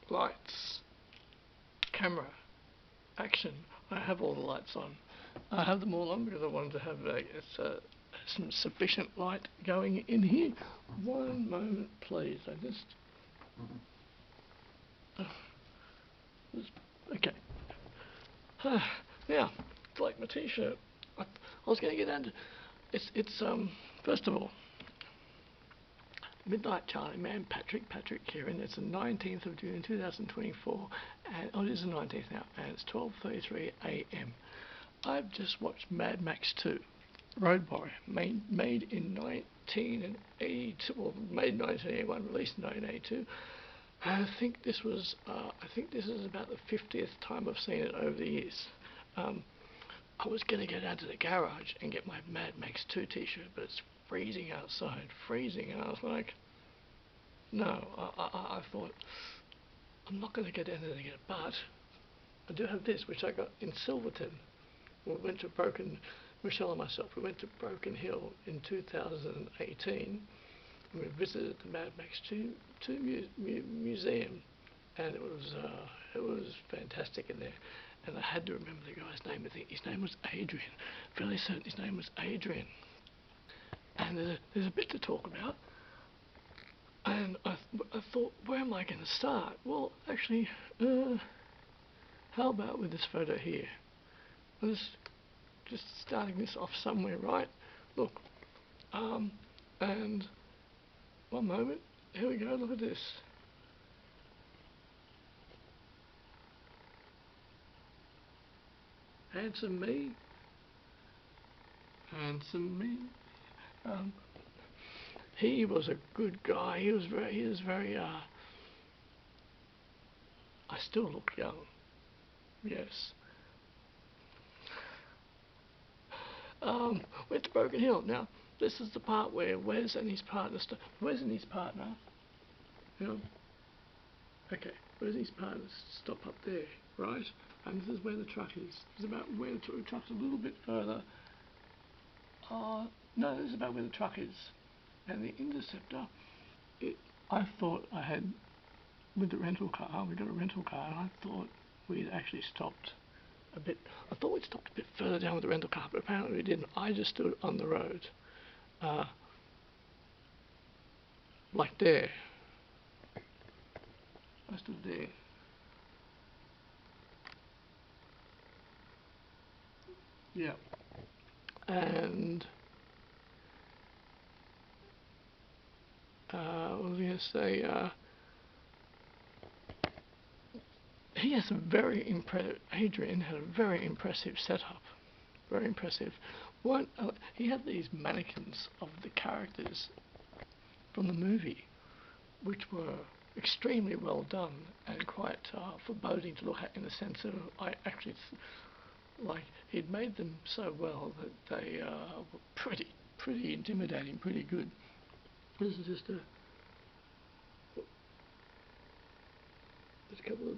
lights, camera, action. I have all the lights on. I have them all on because I wanted to have some sufficient light going in here. One moment, please. Okay. Now, it's like my t-shirt. I was going to get into it's first of all, Midnight Charlie Man, Patrick Kieran. It's the 19th of June 2024, and it is the 19th now, and it's 12:33 a.m. I've just watched Mad Max 2, Road Warrior, made in 1982, or made in 1981, released in 1982. I think this is about the 50th time I've seen it over the years. I was going to get out to the garage and get my Mad Max 2 t-shirt, but it's freezing outside, and I was like, no, I thought, I'm not going to get down there to get it, but I do have this, which I got in Silverton. Michelle and myself, we went to Broken Hill in 2018, and we visited the Mad Max 2 museum, and it was fantastic in there. And I had to remember the guy's name. I think his name was Adrian. Fairly certain his name was Adrian. And there's a bit to talk about. And I thought, where am I going to start? Well, actually, how about with this photo here? I'm just starting this off somewhere, right? Look, and one moment. Here we go. Look at this. Handsome me. He was a good guy. He was very. I still look young. Yes. Went to Broken Hill. Now, this is the part where Wes and his partner. You know. Okay. Wes and his partner stop up there, right? And this is where the truck is. This is about where the truck's a little bit further. No, this is about where the truck is. And the Interceptor, I thought I had, with the rental car, we got a rental car, and I thought we'd actually stopped a bit. I thought we'd stopped a bit further down with the rental car, but apparently we didn't. I just stood on the road. Like there. I stood there. Yeah. And what was I going to say? He has a very impressive. Adrian had a very impressive setup. Very impressive. He had these mannequins of the characters from the movie, which were extremely well done and quite foreboding to look at, in the sense of he'd made them so well that they were pretty intimidating, pretty good. This is just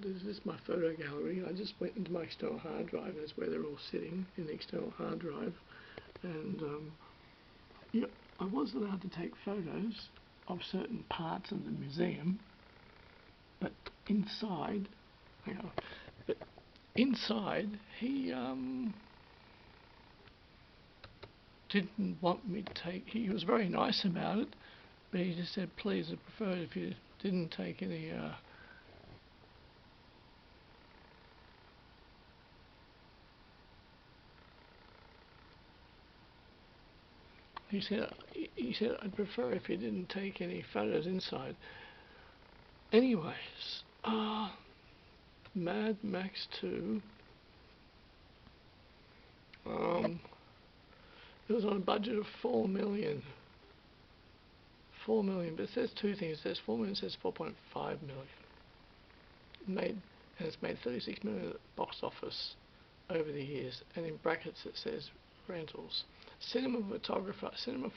this is my photo gallery. I just went into my external hard drive, and that's where they're all sitting, in the external hard drive. And yeah, I was allowed to take photos of certain parts of the museum, but inside, he didn't want me to take. He was very nice about it, but he just said, please, I prefer if you didn't take any. He said, I'd prefer if you didn't take any photos inside. Anyways, Mad Max 2. It was on a budget of 4 million. 4 million, but it says two things. It says 4 million, it says 4.5 million. It's made 36 million at the box office over the years, and in brackets it says rentals. Cinema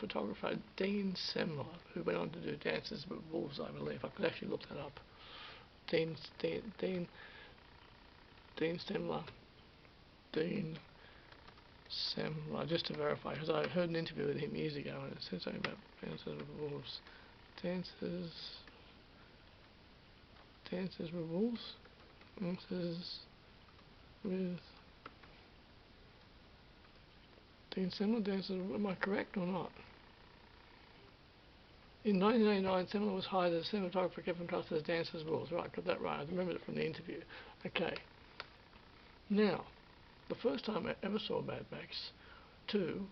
photographer Dean Semler, who went on to do Dances with Wolves, I believe. I could actually look that up. Dean Semler, just to verify, because I heard an interview with him years ago, and it said something about Dances with Wolves. Dances with Wolves. Dances with Dean Semler. Dances. Am I correct or not? In 1989, Semler was hired as cinematographer Kevin Costner's Dances with Wolves. Right, got that right. I remember it from the interview. Okay. Now, the first time I ever saw Mad Max 2,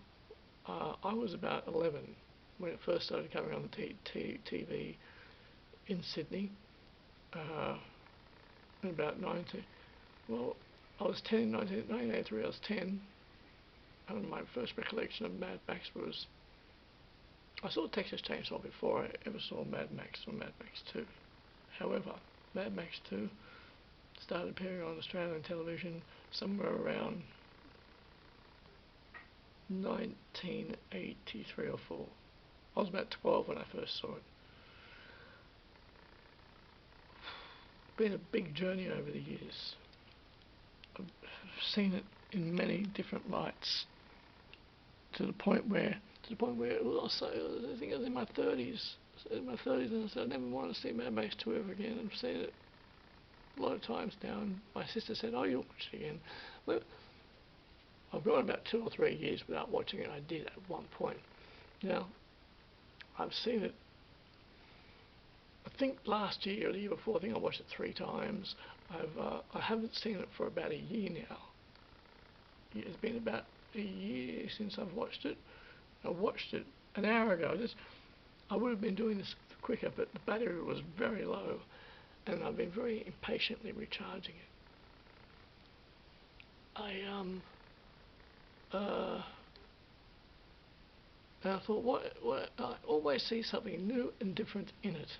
I was about 11 when it first started coming on the TV in Sydney. About 19. Well, I was 10 in 1983. I was 10, and my first recollection of Mad Max was I saw Texas Chainsaw before I ever saw Mad Max or Mad Max 2. However, Mad Max 2 started appearing on Australian television somewhere around 1983 or 4. I was about 12 when I first saw it. Been a big journey over the years. I've seen it in many different lights to the point where I think I was in my 30s. In my 30s, and I said I never wanted to see Mad Max 2 ever again. I've seen it a lot of times now, and my sister said, "Oh, you'll watch it again." Well, I've gone about 2 or 3 years without watching it. I did at one point. Now, I've seen it. I think last year or the year before. I think I watched it 3 times. I haven't seen it for about a year now. It's been about a year since I've watched it. I watched it an hour ago. I would have been doing this quicker, but the battery was very low, and I've been very impatiently recharging it. And I thought, what? I always see something new and different in it.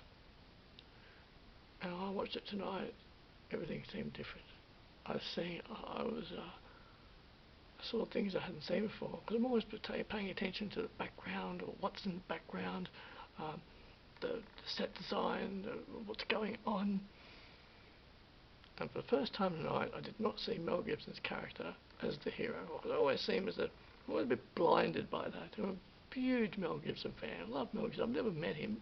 And I watched it tonight. Everything seemed different. I saw things I hadn't seen before, because I'm always paying attention to the background or what's in the background, the set design, what's going on. And for the first time tonight, I did not see Mel Gibson's character as the hero. I always see him as I'm always a bit blinded by that. I'm a huge Mel Gibson fan. I love Mel Gibson. I've never met him.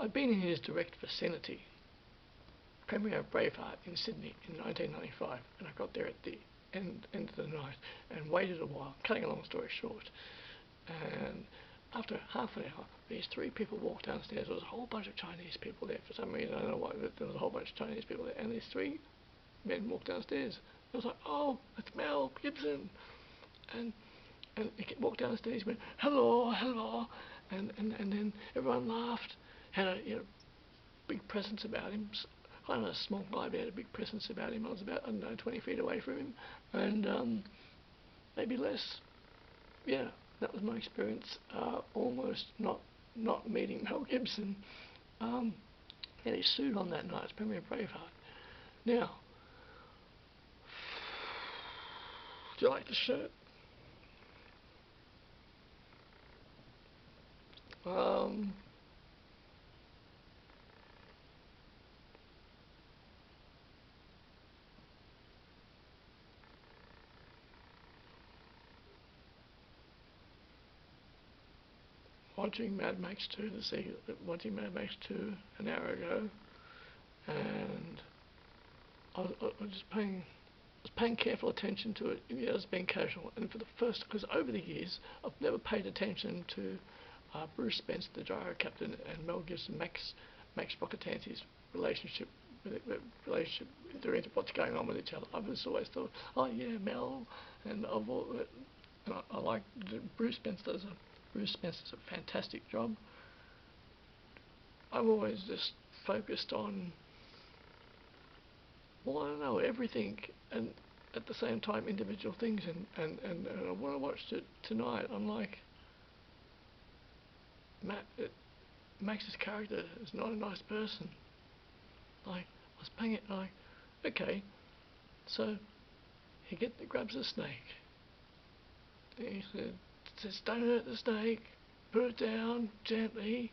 I've been in his direct vicinity. Premiere of Braveheart in Sydney in 1995, and I got there at the end of the night and waited a while, cutting a long story short. And after half an hour, these 3 people walked downstairs. There was a whole bunch of Chinese people there. For some reason, I don't know why, but there was a whole bunch of Chinese people there. And these 3 men walked downstairs. I was like, "Oh, it's Mel Gibson." And he walked downstairs, went, "Hello, hello." And then everyone laughed. Had a big presence about him. I'm a small guy, but he had a big presence about him. I was about, 20 feet away from him, and maybe less. Yeah, that was my experience. Almost not meeting Mel Gibson. He had his suit on that night. It's Premiere Braveheart. Now, do you like the shirt? Watching Mad Max 2 an hour ago, and I was just paying careful attention to it. I was being casual, and for the first, because over the years I've never paid attention to Bruce Spence, the gyro captain, and Mel Gibson, Max Brocatante's relationship. What's going on with each other. I've just always thought, oh yeah, Mel, and I like Bruce Spence does a fantastic job. I've always just focused on, well, I don't know, everything, and at the same time individual things, and when I watched it tonight, I'm like, Max's character is not a nice person. Like, I was paying it like, okay, so he grabs a snake. And he says, "Don't hurt the snake, put it down gently.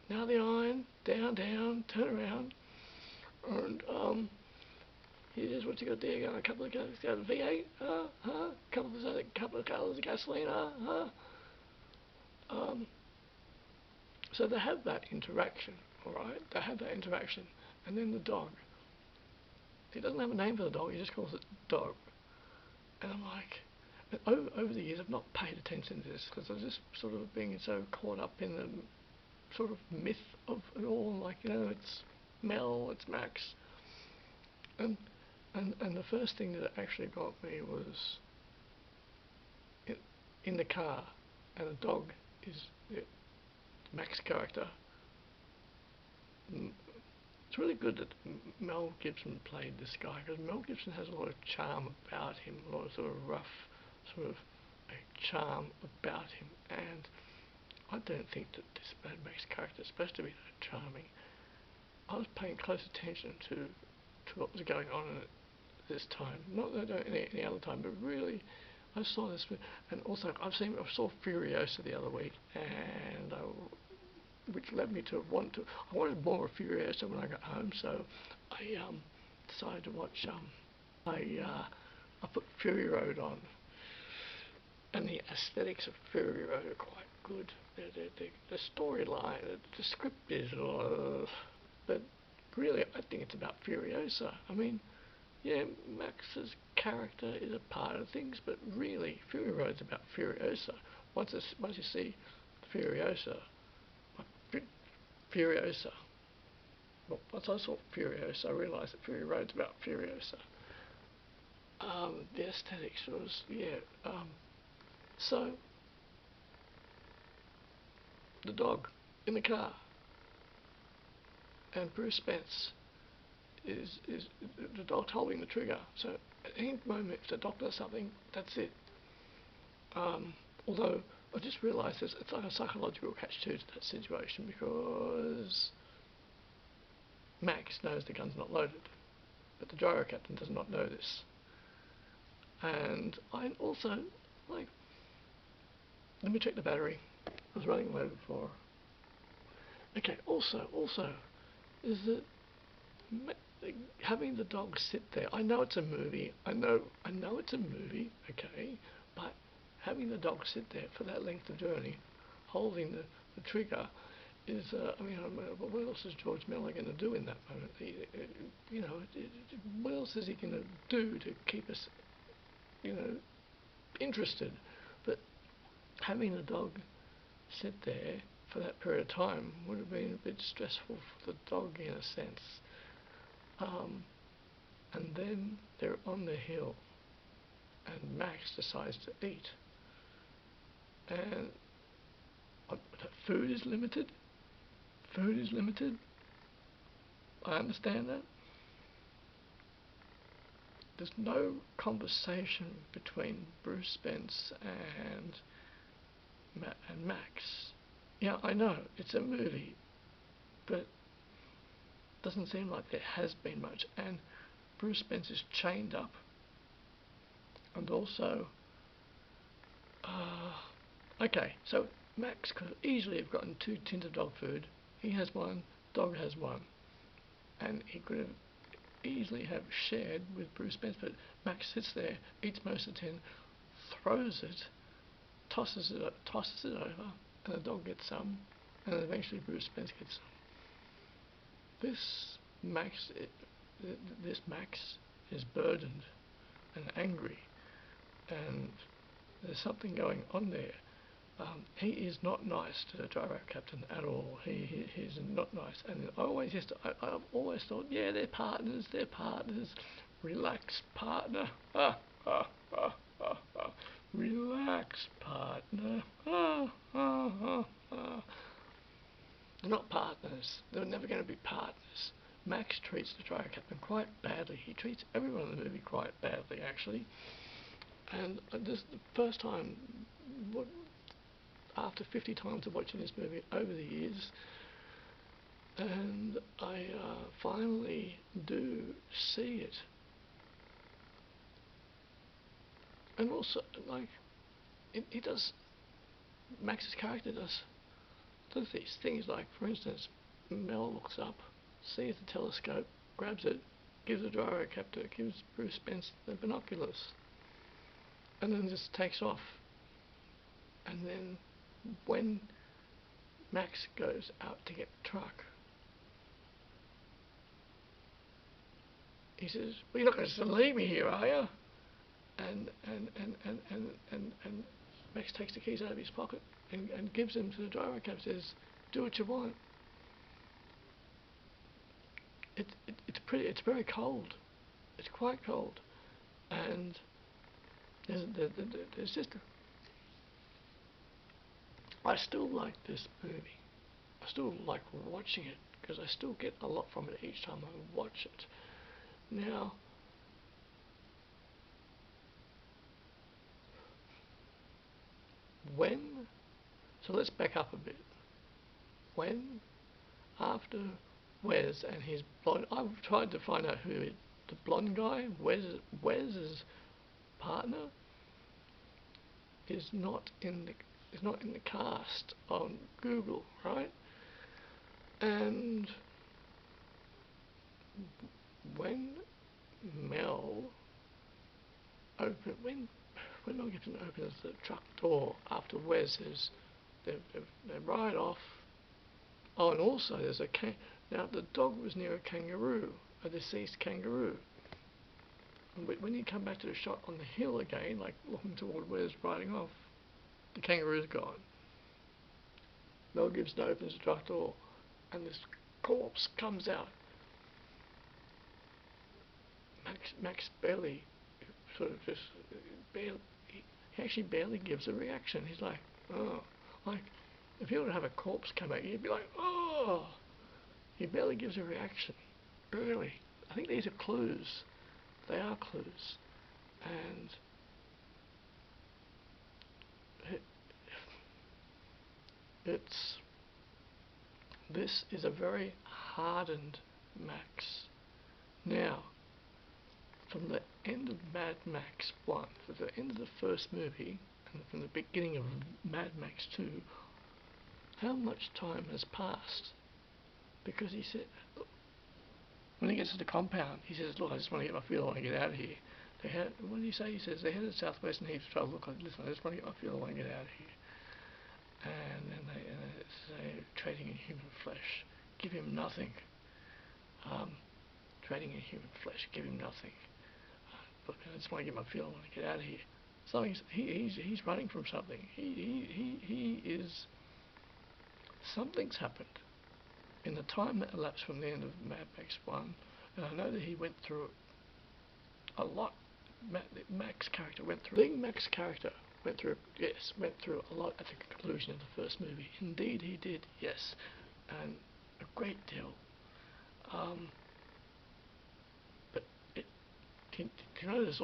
Now the iron, down, turn around." And here's what you got there. Got a couple of colours, got a V8, couple of colours of gasoline, So they have that interaction, alright? They have that interaction. And then the dog. He doesn't have a name for the dog, he just calls it dog. And I'm like, over the years I've not paid attention to this because I was just sort of being so caught up in the sort of myth of it all, like, you know, it's Mel, it's Max. And the first thing that actually got me was in the car, and the dog is Max character. It's really good that Mel Gibson played this guy, because Mel Gibson has a lot of charm about him, a lot of sort of rough, sort of charm about him, and I don't think that this Mad Max character is supposed to be that charming. I was paying close attention to what was going on in it this time, not that any other time, but really I saw this, and also I saw Furiosa the other week, and which led me to I wanted more of Furiosa when I got home, so I decided to watch, I put Fury Road on, and the aesthetics of Fury Road are quite good. The storyline, the script is, but really I think it's about Furiosa. I mean, yeah, Max's character is a part of things, but really Fury Road's about Furiosa. Once you see Furiosa, once I saw Furiosa, I realised that Fury Road's about Furiosa. The aesthetics was, so the dog in the car, and Bruce Spence is the dog holding the trigger. So at any moment, if the dog does something, that's it. Although I just realised it's like a psychological catch-22 to that situation, because Max knows the gun's not loaded, but the gyro captain does not know this. And I also, like, let me check the battery. I was running low before. Okay, also, is that having the dog sit there, I know it's a movie, I know it's a movie, okay, but having the dog sit there for that length of journey, holding the trigger, is, I mean, what else is George Miller going to do in that moment? What else is he going to do to keep us, interested? But having the dog sit there for that period of time would have been a bit stressful for the dog in a sense. And then they're on the hill, and Max decides to eat, and food is limited. I understand that. There's no conversation between Bruce Spence and Max. Yeah, I know it's a movie, but it doesn't seem like there has been much. And Bruce Spence is chained up, and also, okay, so Max could easily have gotten 2 tins of dog food. He has one, dog has one, and he could have easily have shared with Bruce Spence, but Max sits there, eats most of the tin, throws it, tosses it over, and the dog gets some, and then eventually Bruce Spence gets some. This Max is burdened and angry, and there's something going on there. He is not nice to the gyro captain at all. He's not nice, and I've always thought, yeah, they're partners. Relax, partner. Relax, partner. They're not partners. They're never going to be partners. Max treats the gyro captain quite badly. He treats everyone in the movie quite badly, actually. And this is the first time, after 50 times of watching this movie over the years, and I finally do see it. And also, like, Max's character does these things, like, for instance, Mel looks up, sees the telescope, grabs it, gives the gyro captor, gives Bruce Spence the binoculars, and then just takes off. And then when Max goes out to get the truck. He says, "Well, you're not going to leave me here, are you?" And Max takes the keys out of his pocket and gives them to the driver cab. Says, "Do what you want." It's very cold. It's quite cold, and there's just. I still like this movie. I still like watching it because I still get a lot from it each time I watch it. Now, so let's back up a bit. After Wes and his blonde, I've tried to find out who the blonde guy, Wes's partner, is not in the cast on Google, right? And when Mel Gibson opens the truck door after Wes they ride off. Oh, and also there's now the dog was near a kangaroo, a deceased kangaroo. And when you come back to the shot on the hill again, like looking toward Wes riding off, the kangaroo's gone. Mel Gibson opens the truck door, and this corpse comes out. Max barely, sort of just barely. He actually barely gives a reaction. He's like, oh, like if you were to have a corpse come out, you'd be like, oh. He barely gives a reaction. Barely. I think these are clues. They are clues, and this is a very hardened Max. Now, from the end of Mad Max 1, from the end of the first movie, and from the beginning of Mad Max 2, how much time has passed? Because he said, when he gets to the compound, he says, "Look, I just want to get my feel, I want to get out of here." What did he say? He says, "They headed southwest and heaps of trouble. Look, listen, I just want to get my feel, I want to get out of here." And then they say, trading in human flesh, give him nothing. Trading in human flesh, give him nothing. Look, I just want to get my feel, I want to get out of here. So he's running from something. Something's happened in the time that elapsed from the end of Mad Max 1, and I know that he went through a lot. Max character went through. Being Max character went through a lot at the conclusion of the first movie. Indeed, he did. Yes, and a great deal. But you know, that's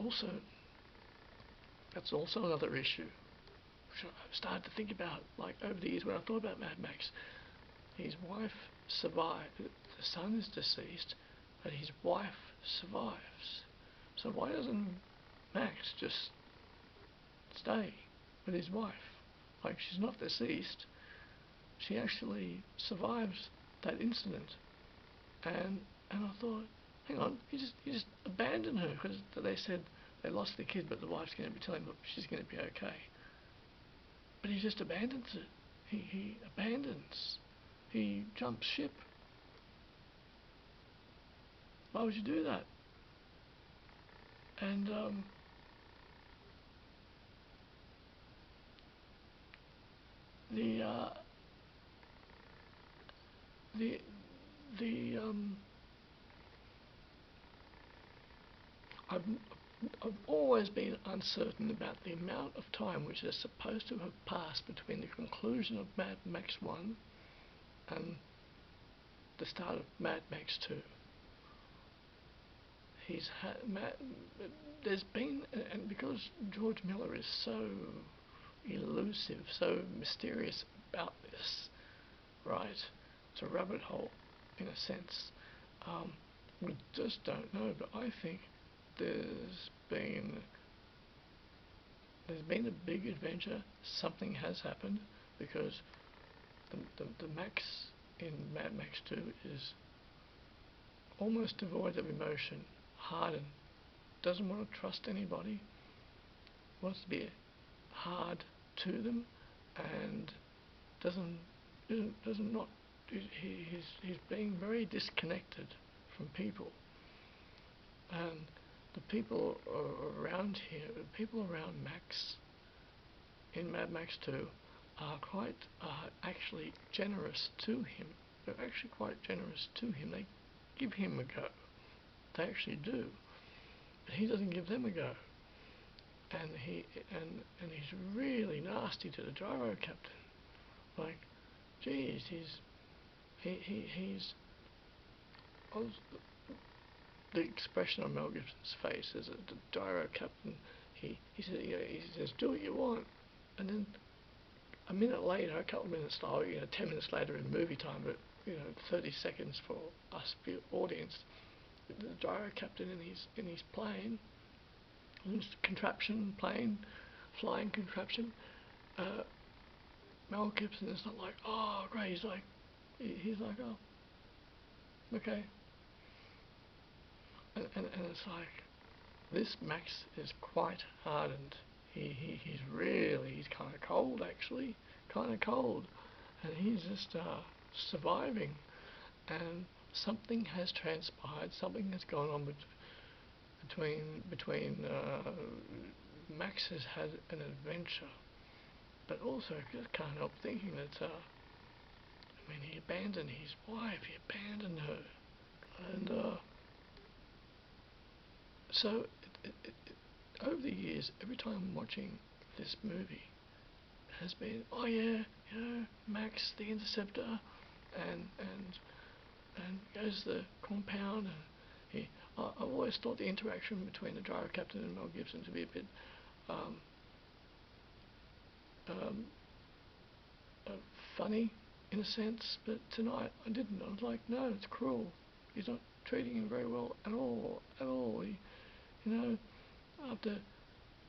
also another issue, which I've started to think about, like over the years when I thought about Mad Max. His wife survived. The son is deceased, but his wife survives. So why doesn't Max just stay with his wife? Like, she's not deceased. She actually survives that incident. And I thought, hang on, he just abandoned her because they said they lost the kid, but the wife's going to be telling them she's going to be okay. But he just abandons it. He abandons. He jumps ship. Why would you do that? And I've always been uncertain about the amount of time which is supposed to have passed between the conclusion of Mad Max 1 and the start of Mad Max 2. There's been, and because George Miller is so elusive, so mysterious about this, right? It's a rabbit hole, in a sense. We just don't know, but I think there's been a big adventure. Something has happened, because the Max in Mad Max 2 is almost devoid of emotion, hardened, doesn't want to trust anybody, wants to be hard to them, and doesn't doesn't not he's being very disconnected from people, and the people around here, the people around Max in Mad Max 2 are quite actually generous to him. They're actually quite generous to him. They give him a go. They actually do, but he doesn't give them a go. And he's really nasty to the gyro captain. Like, geez, he's the expression on Mel Gibson's face as the gyro captain. He says, do what you want, and then a minute later, a couple of minutes later, 10 minutes later in movie time, but 30 seconds for us audience, the gyro captain in his plane, his contraption plane, flying contraption. Mel Gibson is not like, oh great, he's like, oh, okay. And it's like, this Max is quite hardened. He's kind of cold, actually, kind of cold, and he's just surviving. And something has transpired, something has gone on between Max has had an adventure, but also just can't help thinking that he abandoned his wife, he abandoned her, and so over the years, every time I'm watching this movie, it has been, oh yeah, Max the Interceptor, and goes to the compound, and I've always thought the interaction between the gyro captain and Mel Gibson to be a bit funny in a sense, but tonight I didn't. I was like, no, it's cruel. He's not treating him very well at all.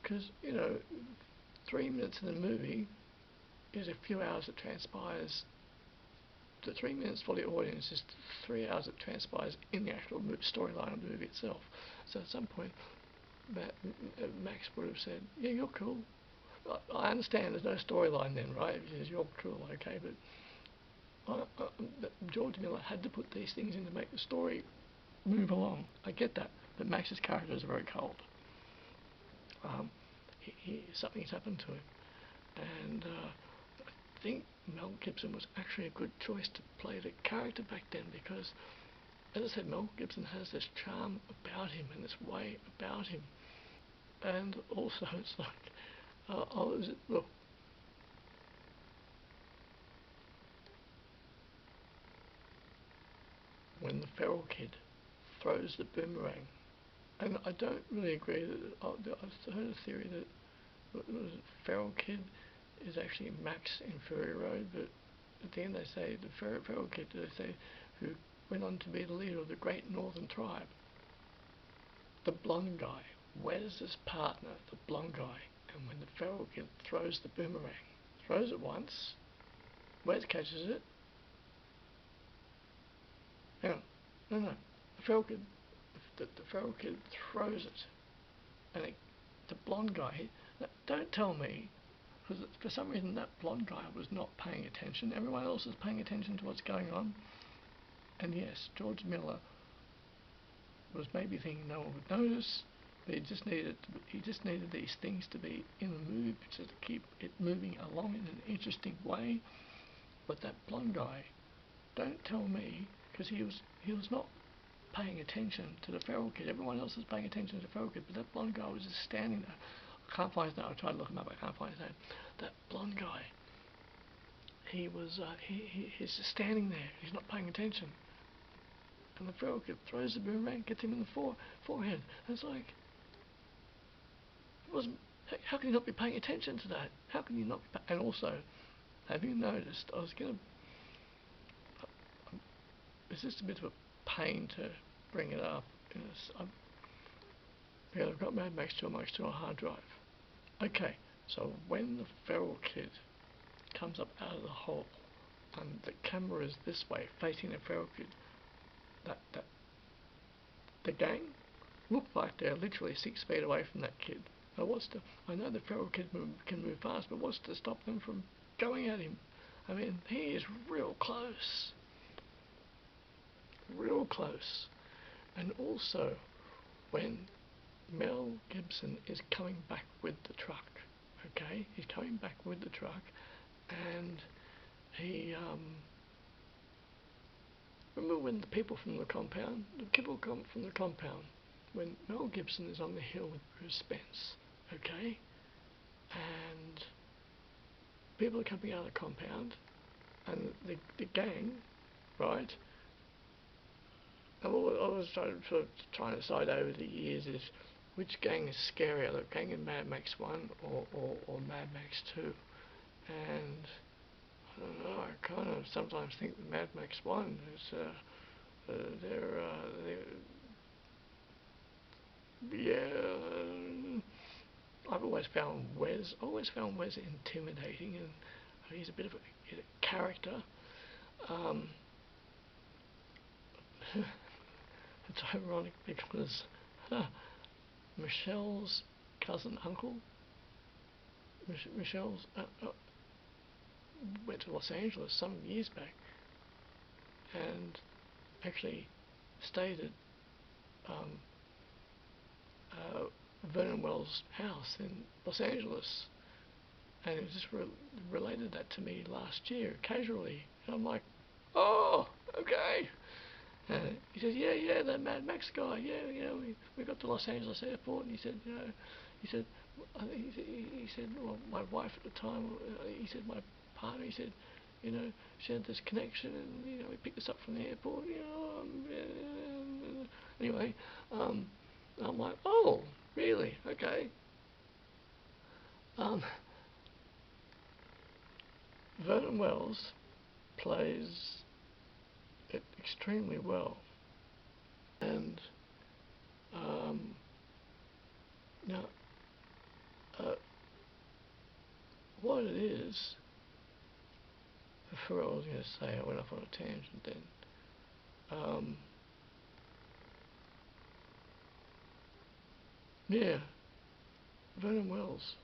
Because 3 minutes in the movie is a few hours that transpires. The 3 minutes for the audience is 3 hours that transpires in the actual storyline of the movie itself. So at some point, Max would have said, yeah, you're cool. I understand there's no storyline then, right? He says, you're cool, okay, but George Miller had to put these things in to make the story move along. I get that, but Max's character is very cold. Something's happened to him, and I think Mel Gibson was actually a good choice to play the character back then, because, as I said, Mel Gibson has this charm about him and this way about him, and also it's like, look, when the feral kid throws the boomerang, and I don't really agree that, I've heard a theory that the feral kid is actually Max in Fury Road, but at the end they say the feral kid, who went on to be the leader of the Great Northern Tribe. The blonde guy, where's his partner, the blonde guy? And when the feral kid throws the boomerang, throws it once, Wes catches it. Hang on, no, the feral kid throws it, and the blonde guy. Don't tell me, because for some reason that blonde guy was not paying attention. Everyone else is paying attention to what's going on. And yes, George Miller was maybe thinking no one would notice, but he just needed these things to be in the movie to keep it moving along in an interesting way. But that blonde guy, don't tell me, because he was not paying attention to the feral kid. Everyone else was paying attention to the feral kid, but that blonde guy was just standing there. I can't find his name. I tried to look him up. I can't find his name. That blonde guy. He's just standing there. He's not paying attention. And the feral kid throws the boomerang, gets him in the forehead. And it's like, how can you not be paying attention to that? How can you not be and also, have you noticed, it's just a bit of a pain to bring it up. I've got Mad Max 2 on my hard drive. Okay, so when the feral kid comes up out of the hole, and the camera is this way, facing the feral kid, the gang look like they're literally 6 feet away from that kid. Now I know the feral kid can move fast, but what's to stop them from going at him? I mean, he is real close. Real close. And also, when Mel Gibson is coming back with the truck, okay? He's coming back with the truck, and he, remember when the people from the people come from the compound, when Mel Gibson is on the hill with Bruce Spence, okay? And people are coming out of the compound, and the gang, right? And what I was trying to decide over the years is which gang is scarier, the gang in Mad Max 1 or Mad Max 2. And I don't know, I kind of sometimes think Mad Max 1 is, I've always found Wes intimidating, and he's a bit of a character. It's ironic because Michelle's uncle, Michelle's went to Los Angeles some years back and actually stayed at Vernon Wells' house in Los Angeles, and he just related that to me last year casually, and I'm like, oh, okay. He said, yeah, that Mad Max guy, we got to Los Angeles airport, and he said, well, my wife at the time, he said, my partner, he said, she had this connection, and, we picked us up from the airport, anyway, I'm like, oh, really, okay. Vernon Wells plays it extremely well, and now what it is, before I was going to say, I went off on a tangent then. Yeah, Vernon Wells.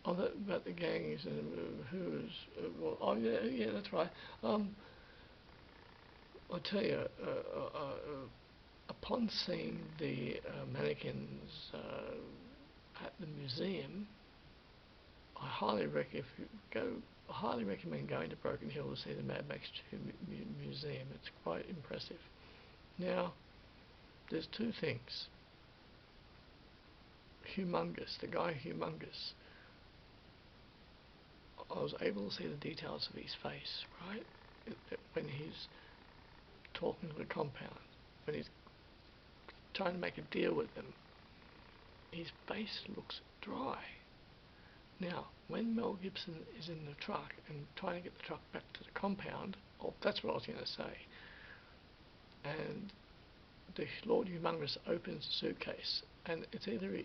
Oh, that about the gangs and who's well. Oh yeah, that's right. I'll tell you. Upon seeing the mannequins at the museum, I highly recommend going to Broken Hill to see the Mad Max 2 museum. It's quite impressive. Now, there's two things. Humongous, the guy Humongous. I was able to see the details of his face, right? When he's talking to the compound, when he's trying to make a deal with them, his face looks dry. Now, when Mel Gibson is in the truck and trying to get the truck back to the compound, that's what I was going to say, and the Lord Humongous opens the suitcase, and it's either a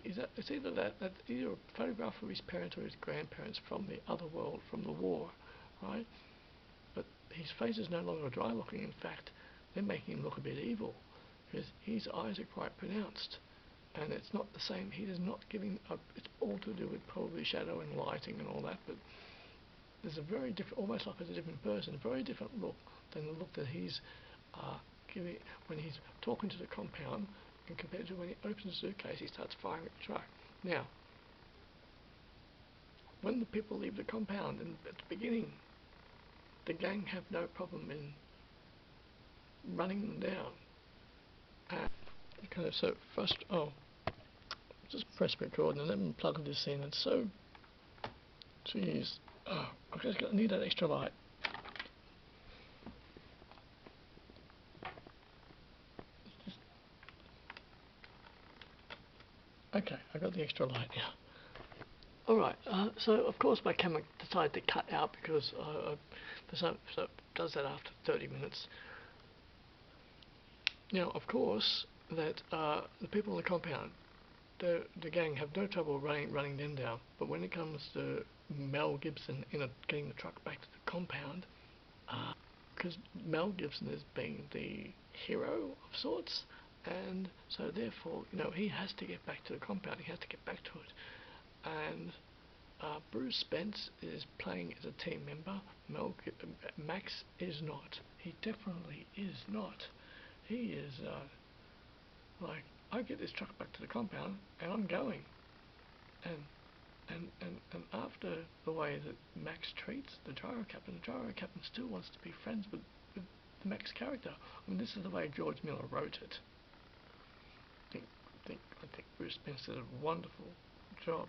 photograph of his parents or his grandparents from the other world, from the war, right? But his face is no longer dry looking. In fact, they're making him look a bit evil, because his eyes are quite pronounced, and it's not the same. He is not giving up. It's all to do with probably shadow and lighting and all that, but there's a very different, almost like it's a different person, a very different look than the look that he's giving when he's talking to the compound, and compared to when he opens the suitcase, he starts firing at the truck. Now, when the people leave the compound, and at the beginning, the gang have no problem in running them down. Okay, so first, just press record and let me plug this in. It's so, jeez, I need that extra light. Okay, I got the extra light now. Alright, so of course my camera decided to cut out because so it does that after 30 minutes. Now, of course, that the people in the compound, the gang have no trouble running them down, but when it comes to Mel Gibson getting the truck back to the compound, because Mel Gibson is being the hero of sorts, and so therefore, he has to get back to the compound, he has to get back to it, and Bruce Spence is playing as a team member. Max is not. He definitely is not. He is like, I get this truck back to the compound and I'm going. And after the way that Max treats the gyro captain still wants to be friends with the Max character. I mean, this is the way George Miller wrote it. I think Bruce Spence did a wonderful job.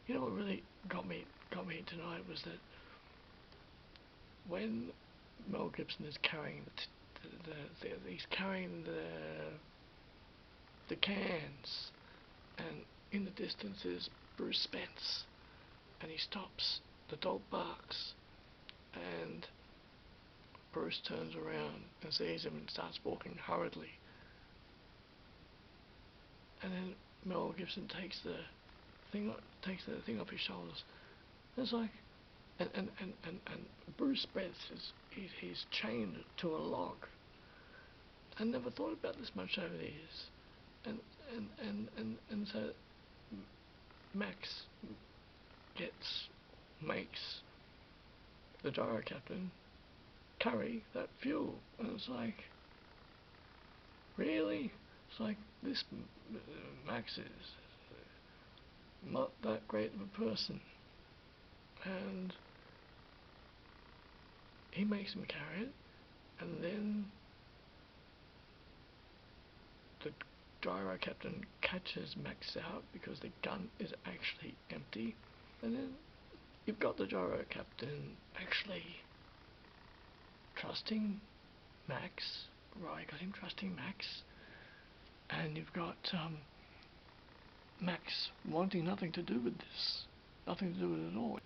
You know what really got me tonight was that when Mel Gibson is carrying he's carrying the cans, and in the distance is Bruce Spence, and he stops. The dog barks, and Bruce turns around and sees him and starts walking hurriedly. And then Mel Gibson takes the thing off his shoulders. And it's like, and Bruce Spence he's chained to a log. I never thought about this much over the years. And so Max makes the gyro captain carry that fuel, and it's like, really? It's like, this Max is not that great of a person, and he makes him carry it, and then the gyro captain catches Max out because the gun is actually empty, and then you've got the gyro captain actually trusting Max, right? Got him trusting Max, and you've got Max wanting nothing to do with this, nothing to do with it at all.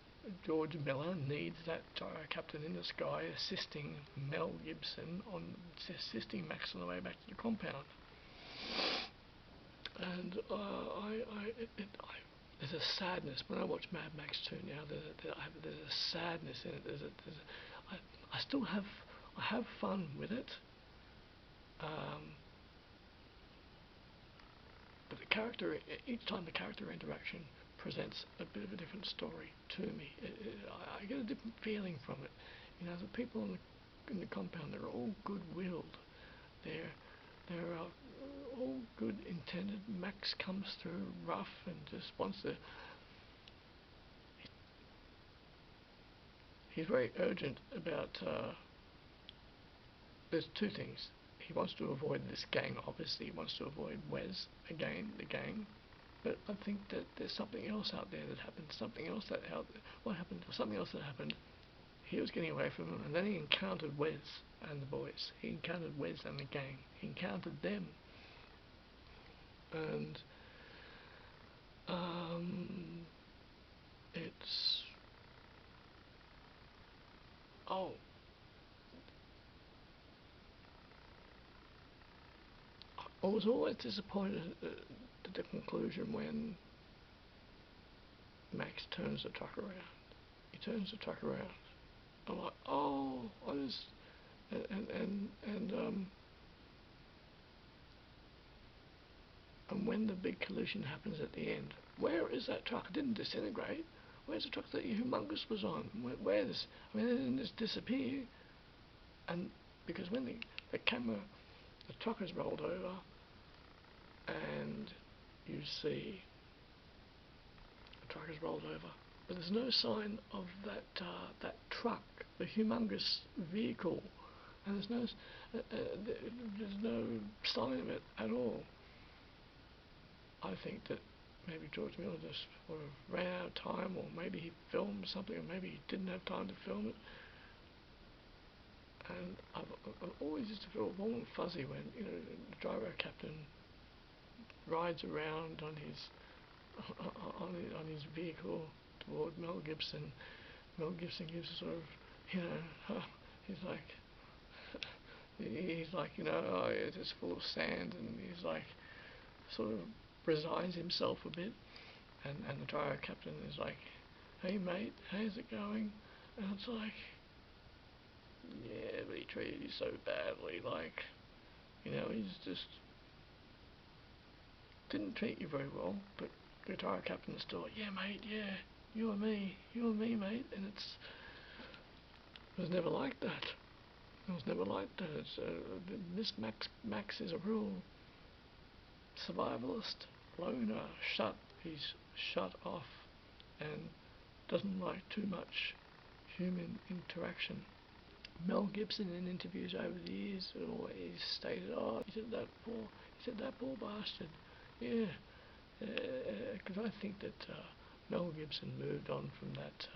George Miller needs that gyro captain in the sky assisting Mel Gibson assisting Max on the way back to the compound. And there's a sadness when I watch Mad Max 2 now. There's a sadness in it. I have fun with it. But each time the character interaction presents a bit of a different story to me. I get a different feeling from it. You know, the people in the compound, they're all good-willed. They're all good intended. Max comes through rough and just wants to. He's very urgent about. There's two things. He wants to avoid this gang. Obviously, he wants to avoid Wes again, the gang. But I think that there's something else out there that happened. Something else that happened. He was getting away from them, and then he encountered Wes and the boys. He encountered Wes and the gang. He encountered them. And it's I was always disappointed at the conclusion when Max turns the truck around. He turns the truck around. I'm like, and when the big collision happens at the end, where is that truck? It didn't disintegrate. Where's the truck that Humongous was on? Where's? I mean, it didn't just disappear. And because when the truck is rolled over, and you see the truck is rolled over, but there's no sign of that truck, the Humongous vehicle, and there's no sign of it at all. I think that maybe George Miller just sort of ran out of time, or maybe he filmed something, or maybe he didn't have time to film it. And I've always used to feel warm and fuzzy when, you know, the gyro captain rides around on his vehicle toward Mel Gibson. Mel Gibson gives a sort of, you know, he's like, you know, oh, it's just full of sand, and he's like, sort of resigns himself a bit, and the gyro captain is like, hey mate, how's it going? And it's like, yeah, but he treated you so badly, like, you know, he's just didn't treat you very well. But the gyro captain's still like, yeah mate, yeah, you and me, mate, and it was never like that. It was never like that. This Max is a real survivalist, loner, he's shut off and doesn't like too much human interaction. Mel Gibson in interviews over the years always stated, "Oh, he said that poor bastard." Yeah, because I think that Mel Gibson moved on from that.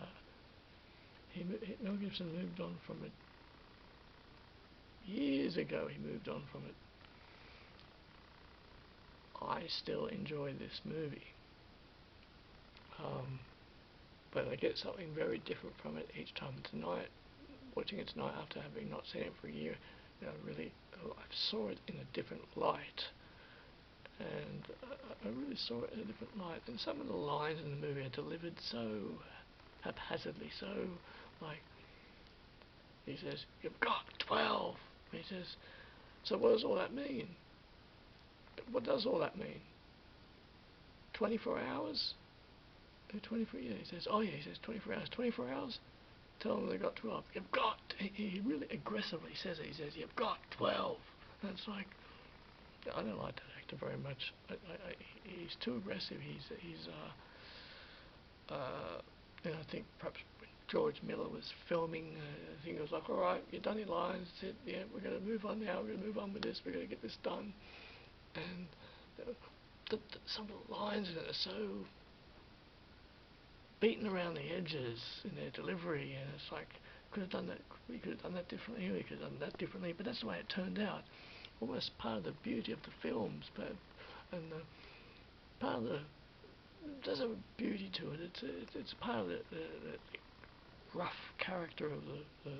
Mel Gibson moved on from it years ago. He moved on from it. I still enjoy this movie, but I get something very different from it each time. Tonight, watching it tonight after having not seen it for a year, really, I saw it in a different light, and I really saw it in a different light. And some of the lines in the movie are delivered so haphazardly, so like he says, "You've got 12." And he says, "So what does all that mean? What does all that mean? 24 hours?" 24, yeah, he says, 24 hours. 24 hours? Tell them they got 12. You've got, he really aggressively says it. He says, "You've got 12. And it's like, I don't like that actor very much. He's too aggressive. I think perhaps when George Miller was filming, I think it was like, "All right, you've done your lines. That's it. Yeah, we're going to move on now. We're going to move on with this. We're going to get this done." And some of the lines in it are so beaten around the edges in their delivery, and it's like, we could have done that differently, we could have done that differently, but that's the way it turned out. Almost part of the beauty of the films, there's a beauty to it. It's part of the rough character of the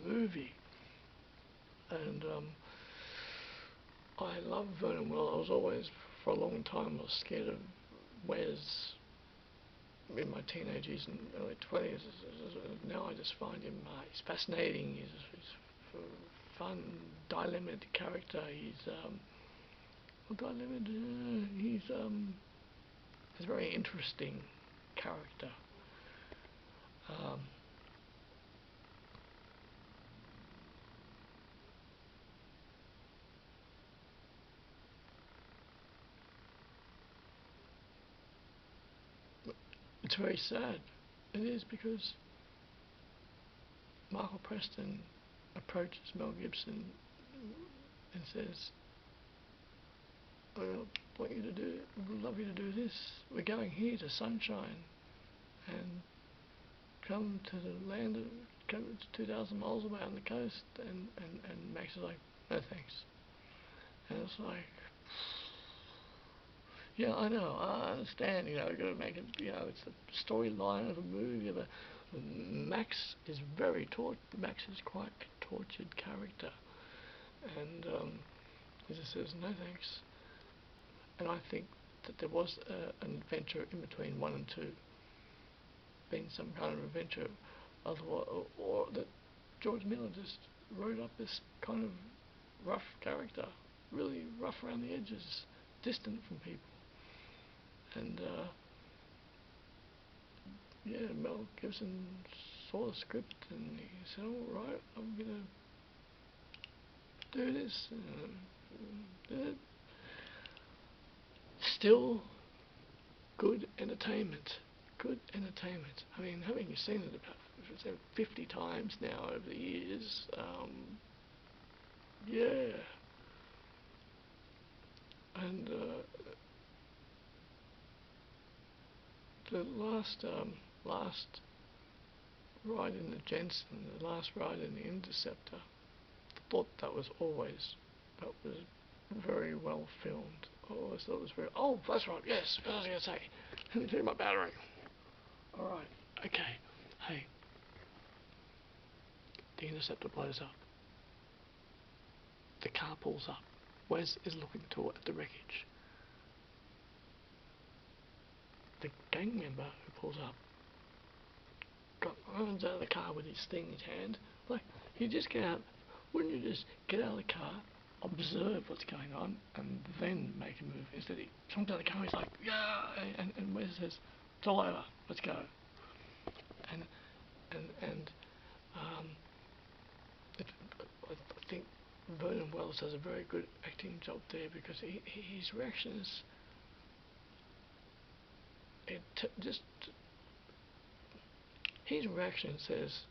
movie, and I love Vernon Wells. I was always, for a long time, I was scared of Wes in my teenage years and early 20s. Now I just find him, he's fascinating. He's a fun, dilemmated character. He's a very interesting character. It's very sad. It is, because Michael Preston approaches Mel Gibson and says, "I want you to do, would love you to do this. We're going here to Sunshine, and come to the land of, come to 2,000 miles away on the coast." And Max is like, "No thanks." And it's like, yeah, I know, I understand, you've got to make it, it's the storyline of a movie, but Max is Max is quite a tortured character, and he just says, "No thanks." And I think that there was an adventure in between 1 and 2, being some kind of adventure, otherwise, or that George Miller just wrote up this kind of rough character, really rough around the edges, distant from people. And Mel Gibson saw the script and he said, "All right, I'm gonna do this." Still good entertainment. Good entertainment. I mean, having seen it about 50 times now over the years, yeah. And the last ride in the Jensen, the last ride in the Interceptor, thought that was very well filmed. I always thought it was very, oh, that's right, yes, what was I going to say? Let me check my battery. Alright, okay, hey. The Interceptor blows up. The car pulls up. Wes is looking at the wreckage. The gang member who pulls up runs out of the car with his thing in his hand. Like, you just get out. Wouldn't you just get out of the car, observe what's going on, and then make a move? Instead, he jumps out of the car. He's like, "Yeah," and Wes says, "It's all over. Let's go." and um, it, I think Vernon Wells does a very good acting job there, because his reactions, his reaction says,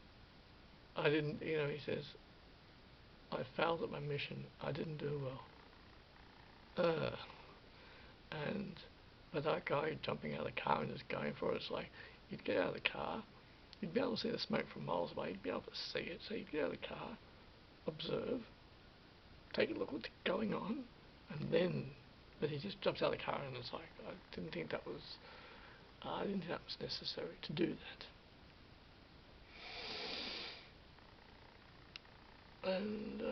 I didn't, he says, I failed at my mission, I didn't do well. And but that guy jumping out of the car and just going for it, it's like, you'd get out of the car, you'd be able to see the smoke from miles away, you'd be able to see it, so you'd get out of the car, observe, take a look what's going on, and then, but he just jumps out of the car and it's like, I didn't think that was necessary to do that. And,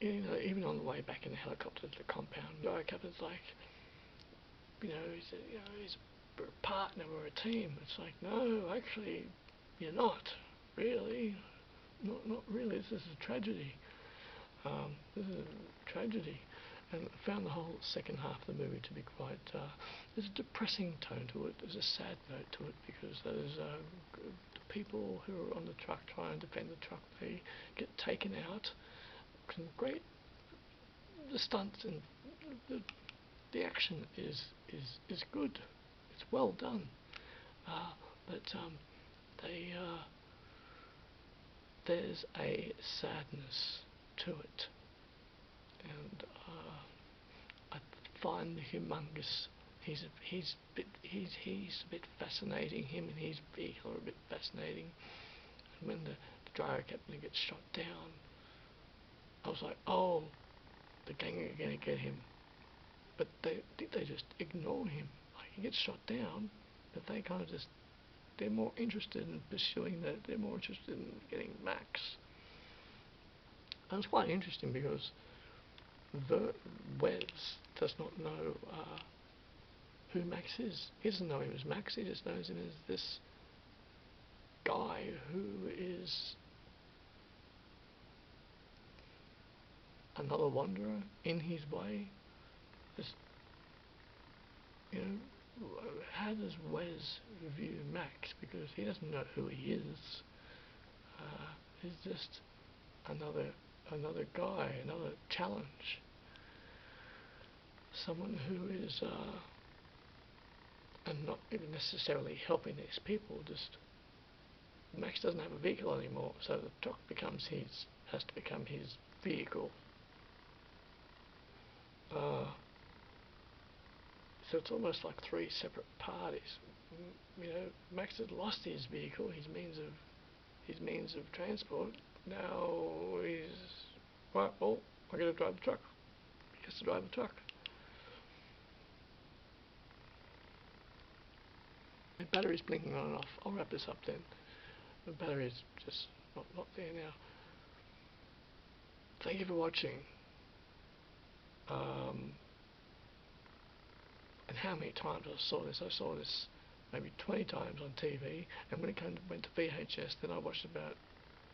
even on the way back in the helicopter to the compound, the guy captain's like, he's a partner or a team. It's like, no, actually, you're not, really. Not really, this is a tragedy. This is a tragedy. And I found the whole second half of the movie to be quite, there's a depressing tone to it, there's a sad note to it, because those people who are on the truck trying to defend the truck, they get taken out. Some great, the stunts and the action is good, it's well done, but there's a sadness to it, and I find the Humongous, he's a bit fascinating, him and his vehicle are a bit fascinating, and when the driver captain gets shot down, I was like, oh, the gang are going to get him. But they just ignore him. Like, he gets shot down, but they kind of just, they're more interested in pursuing that, they're more interested in getting Max. And it's quite interesting, because Wes does not know who Max is. He doesn't know him as Max, he just knows him as this guy who is another wanderer in his way. Just, how does Wes view Max? Because he doesn't know who he is. He's just another guy, another challenge. Someone who is and not even necessarily helping these people. Just Max doesn't have a vehicle anymore, so the truck has to become his vehicle. So it's almost like three separate parties. Max has lost his vehicle, his means of transport. Now he's, right, well, I got to drive the truck. He has to drive the truck. The battery's blinking on and off. I'll wrap this up then. The battery's just not there now. Thank you for watching. And how many times I saw this maybe 20 times on TV, and when it went to VHS, then I watched about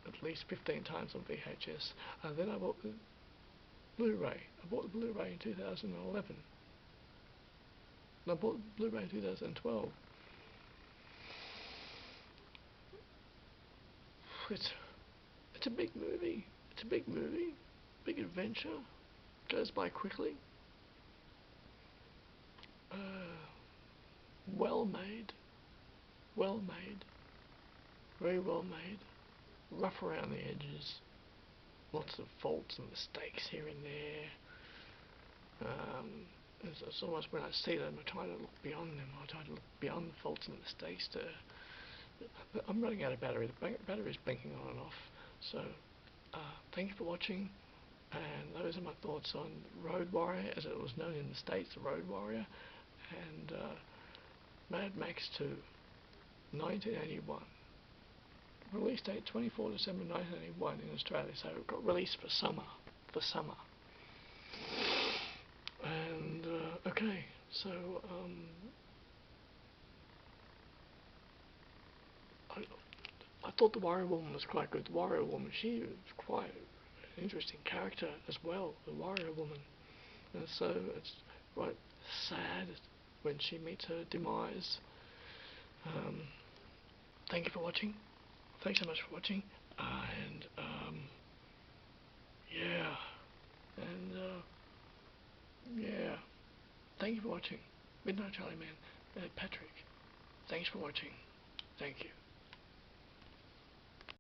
at least 15 times on VHS. Then I bought the Blu-ray. I bought the Blu-ray in 2011. And I bought the Blu-ray in 2012. It's a big movie. It's a big movie. Big adventure. Goes by quickly. Well made, very well made, rough around the edges, lots of faults and mistakes here and there. It's almost when I see them, I try to look beyond them. I try to look beyond the faults and mistakes. But I'm running out of battery. The battery's blinking on and off. So, thank you for watching. And those are my thoughts on Road Warrior, as it was known in the States, the Road Warrior, and Mad Max 2, 1981. Release date 24 December 1981 in Australia, so it got released for summer. And, okay, so, I thought the Warrior Woman was quite good. The Warrior Woman, she was quite an interesting character as well, the Warrior Woman. And so it's quite sad when she meets her demise. thank you for watching. Thanks so much for watching. And yeah, and yeah, thank you for watching. Midnight Charlie Man, Patrick. Thanks for watching. Thank you.